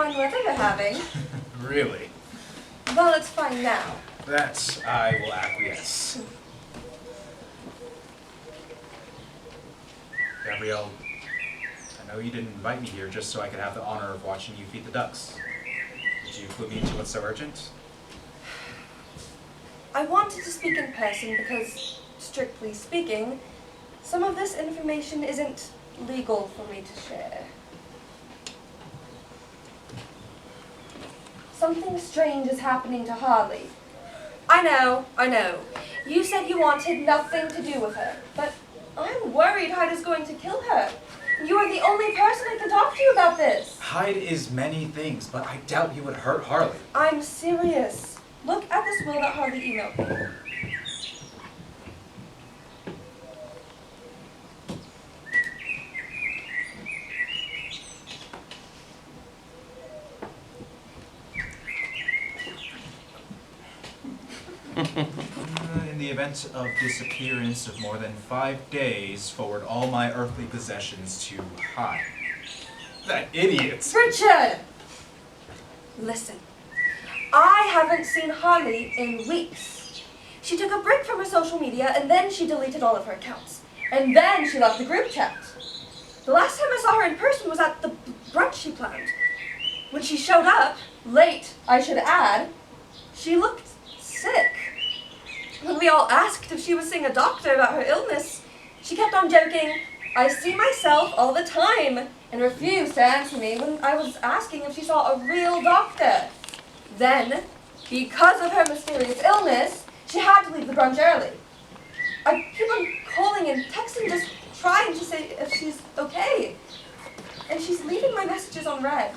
fine weather we're having. Really? Well, it's fine now. That I will acquiesce. Gabrielle, I know you didn't invite me here just so I could have the honor of watching you feed the ducks. Did you clue me into what's so urgent? I wanted to speak in person because, strictly speaking, some of this information isn't legal for me to share. Something strange is happening to Harley. I know. You said you wanted nothing to do with her, but I'm worried Hyde is going to kill her. You are the only person I can talk to about this. Hyde is many things, but I doubt he would hurt Harley. I'm serious. Look at this will that Harley emailed me. In the event of disappearance of more than 5 days, forward all my earthly possessions to Hyde. That idiot! Richard! Listen, I haven't seen Harley in weeks. She took a break from her social media and then she deleted all of her accounts. And then she left the group chat. The last time I saw her in person was at the brunch she planned. When she showed up, late, I should add, she looked sick. When we all asked if she was seeing a doctor about her illness, she kept on joking, "I see myself all the time," and refused to answer me when I was asking if she saw a real doctor. Then, because of her mysterious illness, she had to leave the brunch early. I keep on calling and texting, just trying to say if she's okay. And she's leaving my messages on read.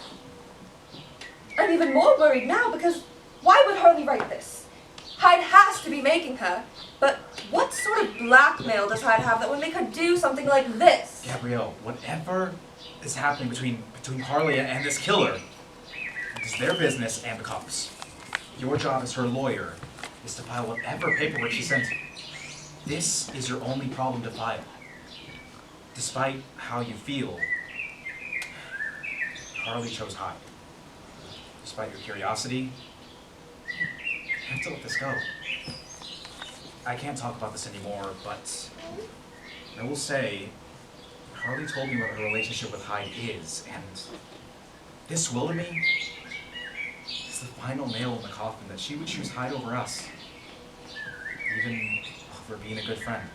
I'm even more worried now because why would Harley write this? Hyde has to be making her, but what sort of blackmail does Hyde have that would make her do something like this? Gabrielle, whatever is happening between Harley and this killer, it is their business and the cops. Your job as her lawyer is to file whatever paperwork she sends you. This is your only problem to file. Despite how you feel, Harley chose Hyde. Despite your curiosity, you have to let this go. I can't talk about this anymore, but I will say, Harley told me what her relationship with Hyde is, and this will to me is the final nail in the coffin that she would choose Hyde over us, even over being a good friend.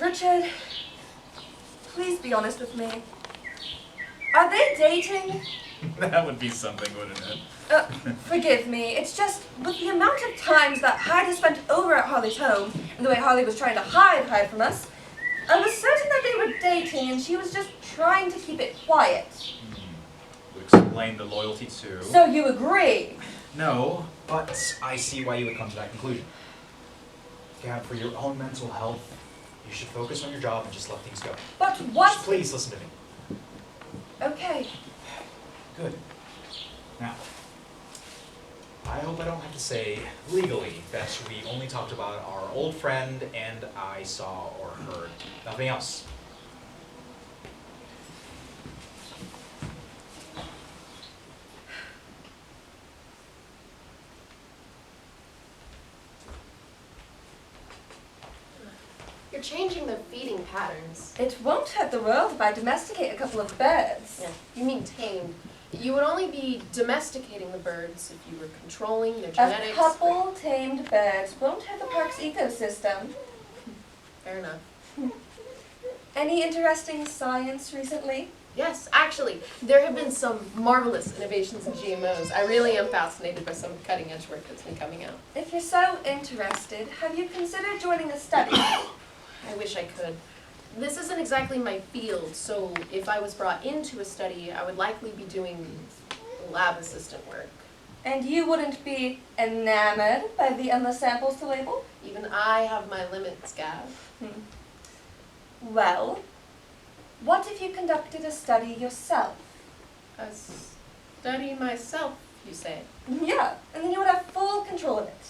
Richard, please be honest with me. Are they dating? That would be something, wouldn't it? Forgive me. It's just, with the amount of times that Hyde has spent over at Harley's home, and the way Harley was trying to hide Hyde from us, I was certain that they were dating, and she was just trying to keep it quiet. Would explain the loyalty too. So you agree? No, but I see why you would come to that conclusion. Gab, for your own mental health, you should focus on your job and just let things go. But what? Just please listen to me. Okay. Good. Now, I hope I don't have to say legally that we only talked about our old friend and I saw or heard nothing else. You're changing their feeding patterns. It won't hurt the world if I domesticate a couple of birds. Yeah, you mean tame. You would only be domesticating the birds if you were controlling their genetics. A couple tamed birds won't hurt the park's ecosystem. Fair enough. Any interesting science recently? Yes, actually, there have been some marvelous innovations in GMOs. I really am fascinated by some cutting edge work that's been coming out. If you're so interested, have you considered joining a study? I wish I could. This isn't exactly my field, so if I was brought into a study, I would likely be doing lab assistant work. And you wouldn't be enamored by the endless samples to label? Even I have my limits, Gav. Well, what if you conducted a study yourself? A study myself, you say? Yeah, and then you would have full control of it.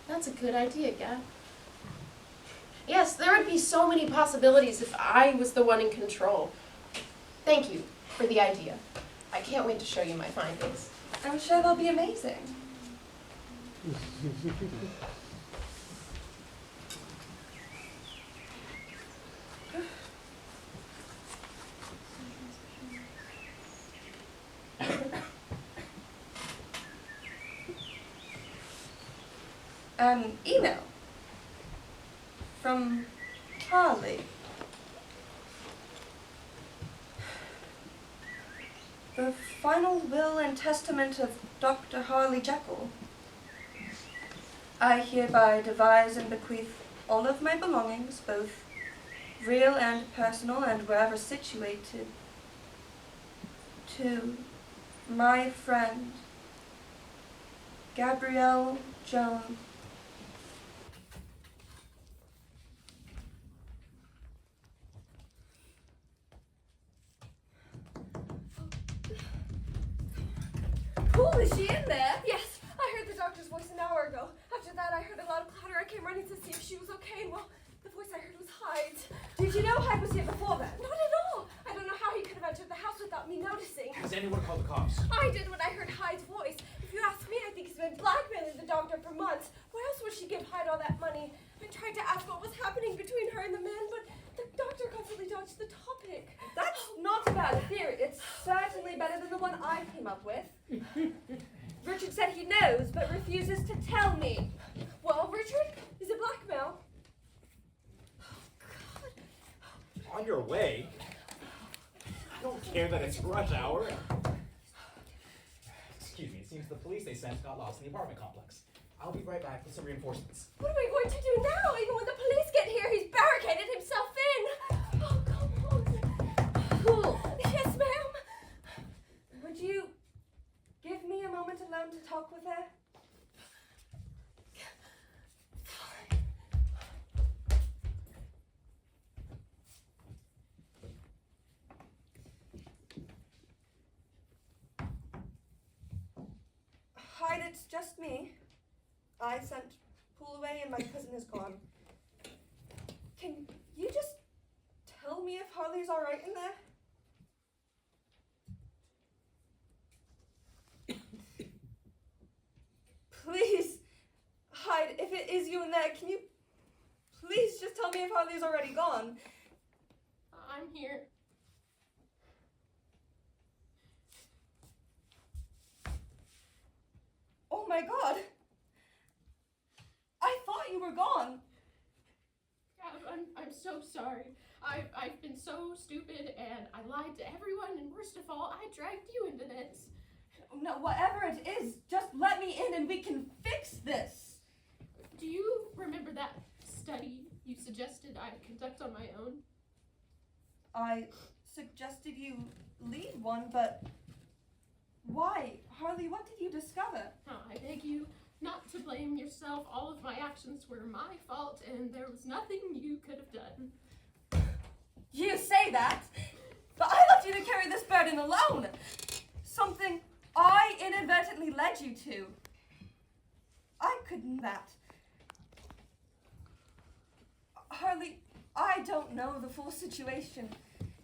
That's a good idea, Gav. Yes, there would be so many possibilities if I was the one in control. Thank you for the idea. I can't wait to show you my findings. I'm sure they'll be amazing. An email from Harley. The final will and testament of Dr. Harley Jekyll. I hereby devise and bequeath all of my belongings, both real and personal and wherever situated, to my friend, Gabrielle Jones. Cool, is she in there? Yes, I heard the doctor's voice an hour ago. After that, I heard a lot of clatter. I came running to see if she was okay, and well, the voice I heard was Hyde's. Did you know Hyde was here before then? Not at all. I don't know how he could have entered the house without me noticing. Has anyone called the cops? I did when I heard Hyde's voice. If you ask me, I think he's been blackmailing the doctor for months. Why else would she give Hyde all that money? I tried to ask what was happening between her and the man, but the doctor constantly dodged the topic. That's not a bad theory. It's certainly better than the one I came up with. Richard said he knows, but refuses to tell me. Well, Richard, is it blackmail? On your way? I don't care that it's rush hour. Excuse me, it seems the police they sent got lost in the apartment complex. I'll be right back with some reinforcements. What are we going to do now? Even when the police get here, he's barricaded himself in. Oh, come on. Cool. Yes, ma'am. Would you give me a moment alone to talk with her? Hyde, it's just me. I sent Poole away and my cousin is gone. Can you just tell me if Harley's all right in there? Please, Hyde, if it is you in there, can you please just tell me if Harley's already gone? I'm here. Oh my god! I thought you were gone! I'm so sorry. I've been so stupid and I lied to everyone, and worst of all, I dragged you into this. No, whatever it is, just let me in and we can fix this! Do you remember that study you suggested I conduct on my own? I suggested you lead one, but why? Harley, what did you discover? Oh, I beg you not to blame yourself. All of my actions were my fault, and there was nothing you could have done. You say that, but I left you to carry this burden alone. Something I inadvertently led you to. I couldn't do that. Harley, I don't know the full situation,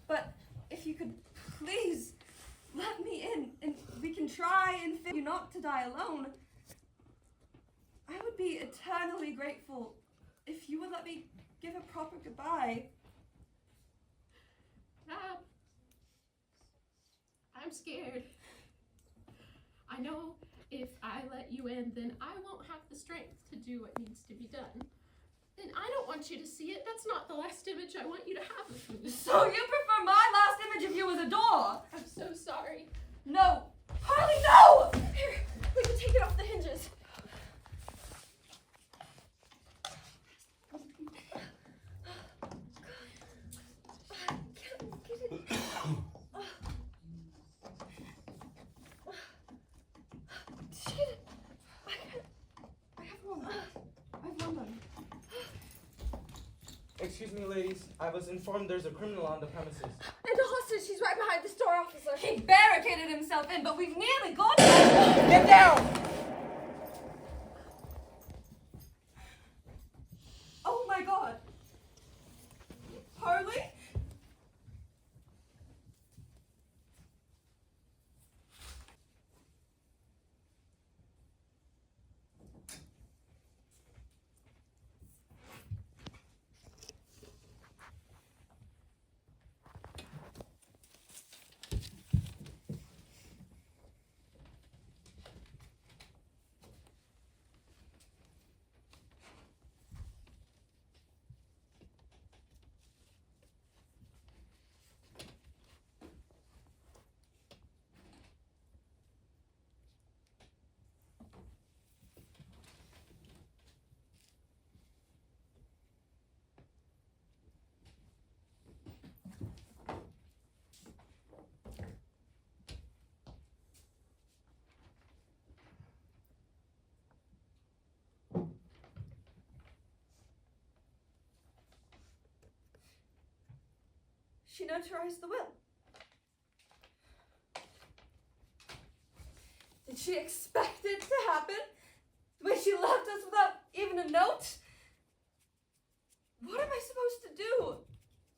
but if you could please let me in and we can try and figure you not to die alone. I would be eternally grateful if you would let me give a proper goodbye. I'm scared. I know if I let you in, then I won't have the strength to do what needs to be done. And I don't want you to see it. That's not the last image I want you to have of me. So you prefer my last image of you as a door? I'm so sorry. No! Harley, no! Here, we can take it off the hinges. Excuse me, ladies. I was informed there's a criminal on the premises. And a hostage, he's right behind the store, officer. He barricaded himself in, but we've nearly got Get down! Oh my god! Harley? she notarized the will. Did she expect it to happen? The way she left us without even a note? What am I supposed to do?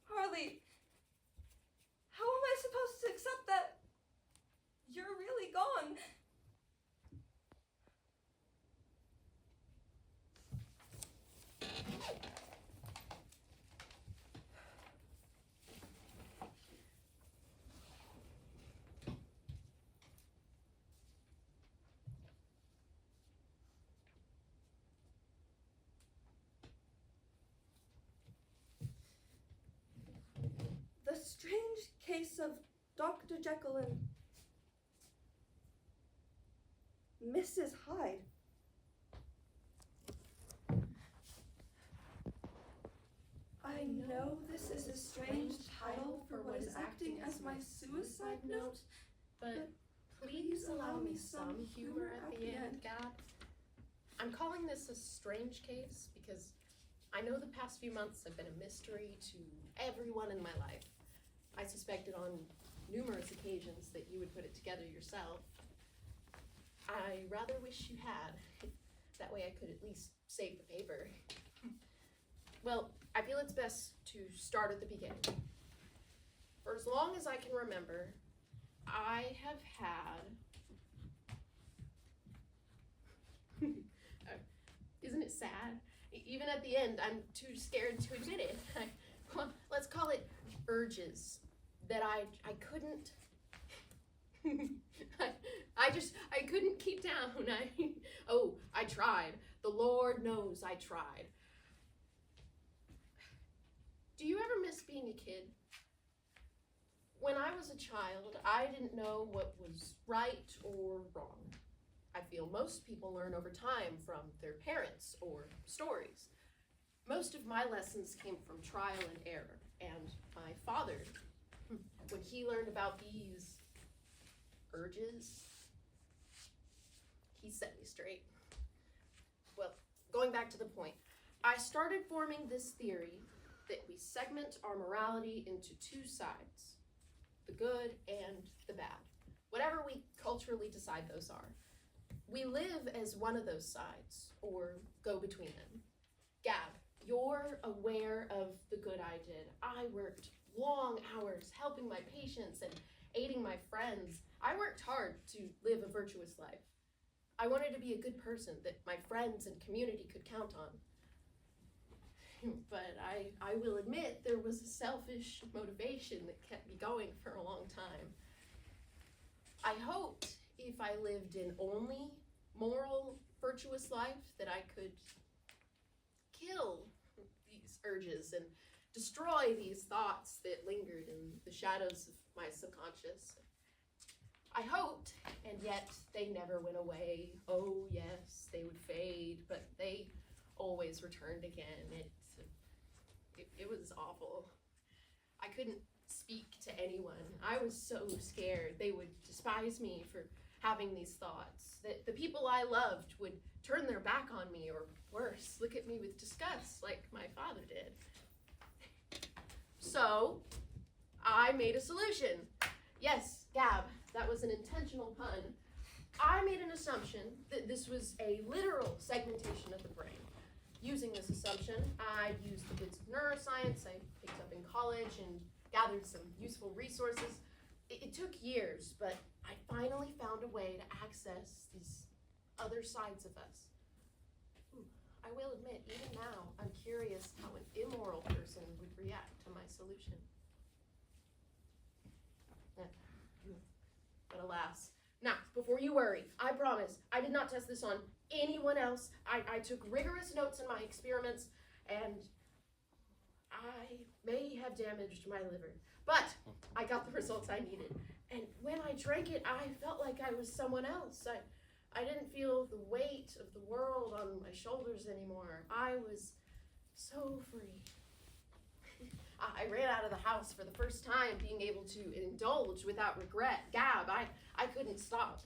Harley, how am I supposed to accept that you're really gone? The strange case of Dr. Jekyll and Mrs. Hyde. I know this is a strange title for what is acting as my suicide note, But please allow me some humor at the end, Gab. I'm calling this a strange case because I know the past few months have been a mystery to everyone in my life. I suspected on numerous occasions that you would put it together yourself. I rather wish you had. That way I could at least save the paper. Well, I feel it's best to start at the beginning. For as long as I can remember, I have had... Isn't it sad? Even at the end, I'm too scared to admit it. Well, let's call it urges that I couldn't... I couldn't keep down. I tried. The Lord knows I tried. Do you ever miss being a kid? When I was a child, I didn't know what was right or wrong. I feel most people learn over time from their parents or stories. Most of my lessons came from trial and error, and my father, when he learned about these urges, he set me straight. Well, going back to the point, I started forming this theory that we segment our morality into two sides, the good and the bad, whatever we culturally decide those are. We live as one of those sides, or go between them. Gab, you're aware of the good I did. I worked long hours helping my patients and aiding my friends. I worked hard to live a virtuous life. I wanted to be a good person that my friends and community could count on. But I will admit there was a selfish motivation that kept me going for a long time. I hoped if I lived an only moral, virtuous life that I could kill these urges and destroy these thoughts that lingered in the shadows of my subconscious. I hoped, and yet they never went away. Oh yes, they would fade, but they always returned again. It was awful. I couldn't speak to anyone. I was so scared they would despise me for having these thoughts, that the people I loved would turn their back on me, or worse, look at me with disgust like my father did. So I made a solution. Yes, Gab, that was an intentional pun. I made an assumption that this was a literal segmentation of the brain. Using this assumption, I used the bits of neuroscience I picked up in college and gathered some useful resources. It took years, but I finally found a way to access these other sides of us. I will admit, even now, I'm curious how an immoral person would react to my solution. But alas. Now, before you worry, I promise, I did not test this on anyone else. I took rigorous notes in my experiments, and I may have damaged my liver, but I got the results I needed. And when I drank it, I felt like I was someone else. I didn't feel the weight of the world on my shoulders anymore. I was so free. I ran out of the house for the first time, being able to indulge without regret. Gab, I couldn't stop.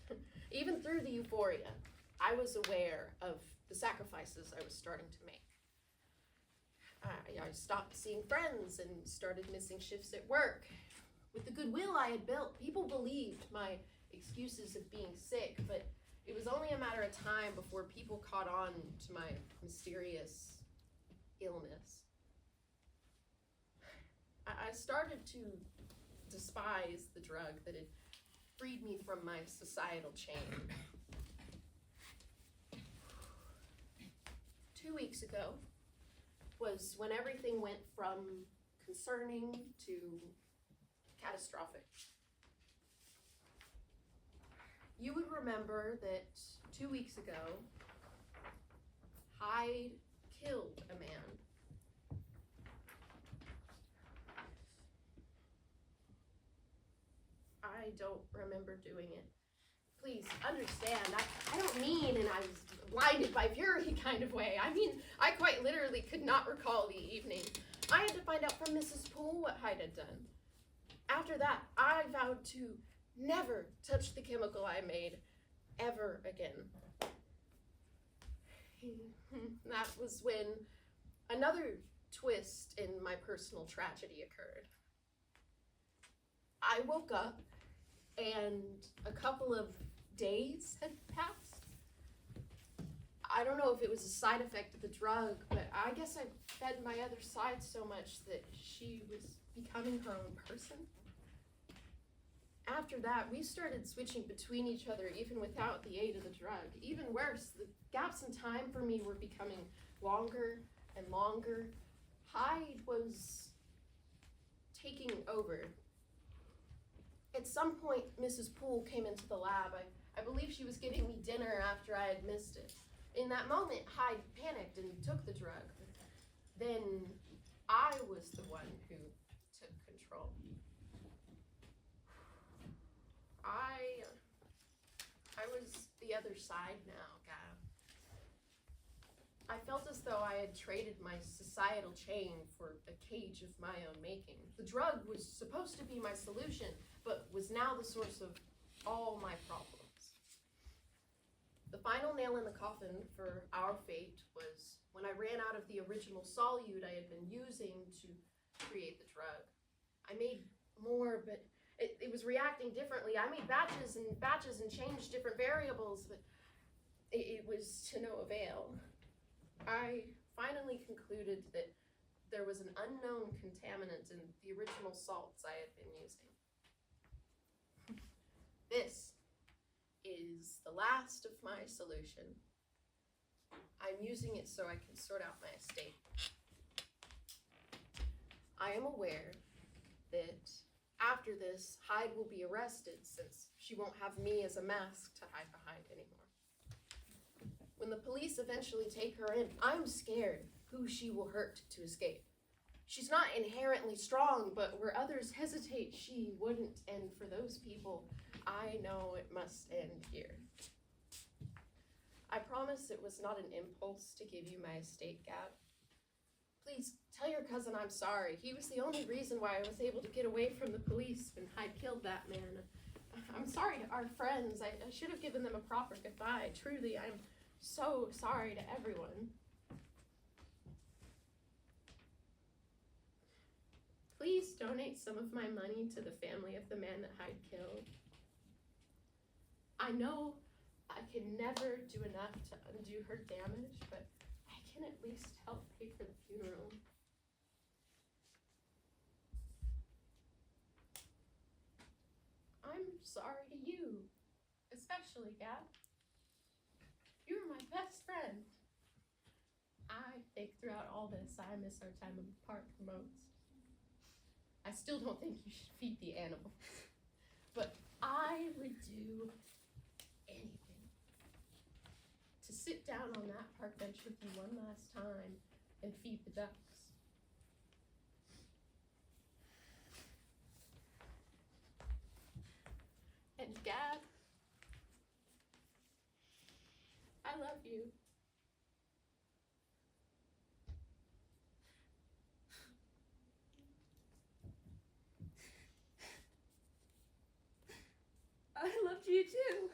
Even through the euphoria, I was aware of the sacrifices I was starting to make. I stopped seeing friends and started missing shifts at work. With the goodwill I had built, people believed my excuses of being sick, but it was only a matter of time before people caught on to my mysterious illness. I started to despise the drug that had freed me from my societal chain. 2 weeks ago was when everything went from concerning to catastrophic. You would remember that 2 weeks ago, Hyde killed a man. I don't remember doing it. Please understand, I don't mean in I was blinded by fury kind of way. I mean, I quite literally could not recall the evening. I had to find out from Mrs. Poole what Hyde had done. After that, I vowed to never touch the chemical I made ever again. That was when another twist in my personal tragedy occurred. I woke up and a couple of days had passed. I don't know if it was a side effect of the drug, but I guess I fed my other side so much that she was becoming her own person. After that, we started switching between each other even without the aid of the drug. Even worse, the gaps in time for me were becoming longer and longer. Hyde was taking over. At some point, Mrs. Poole came into the lab. I believe she was getting me dinner after I had missed it. In that moment, Hyde panicked and took the drug. Then I was the one who took control. I was the other side now, Gab. I felt as though I had traded my societal chain for a cage of my own making. The drug was supposed to be my solution, but was now the source of all my problems. The final nail in the coffin for our fate was when I ran out of the original solute I had been using to create the drug. I made more, but it was reacting differently. I made batches and changed different variables, but it was to no avail. I finally concluded that there was an unknown contaminant in the original salts I had been using. This is the last of my solution. I'm using it so I can sort out my estate. I am aware that after this, Hyde will be arrested since she won't have me as a mask to hide behind anymore. When the police eventually take her in, I'm scared who she will hurt to escape. She's not inherently strong, but where others hesitate, she wouldn't. And for those people, I know it must end here. I promise it was not an impulse to give you my estate, Gab. Please tell your cousin I'm sorry. He was the only reason why I was able to get away from the police when Hyde killed that man. I'm sorry to our friends. I should have given them a proper goodbye. Truly, I'm so sorry to everyone. Please donate some of my money to the family of the man that Hyde killed. I know I can never do enough to undo her damage, but I can at least help pay for the funeral. I'm sorry to you, especially, Gab. You were my best friend. I think throughout all this, I miss our time apart the most. I still don't think you should feed the animals, but I would do anything to sit down on that park bench with you one last time and feed the ducks. And Gab, I love you. I loved you too.